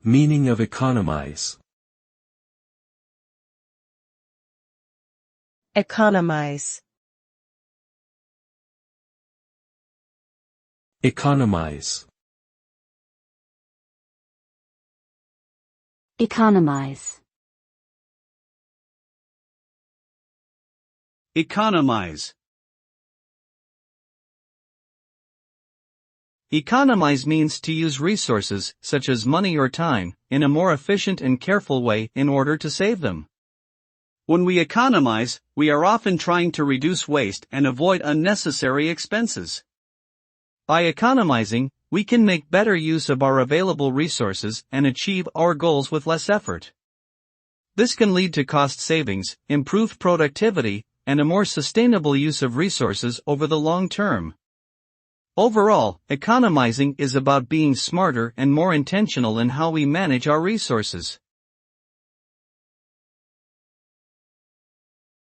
Meaning of economize. Economize. Economize. Economize. Economize. Economize means to use resources, such as money or time, in a more efficient and careful way in order to save them. When we economize, we are often trying to reduce waste and avoid unnecessary expenses. By economizing, we can make better use of our available resources and achieve our goals with less effort. This can lead to cost savings, improved productivity, and a more sustainable use of resources over the long term. Overall, economizing is about being smarter and more intentional in how we manage our resources.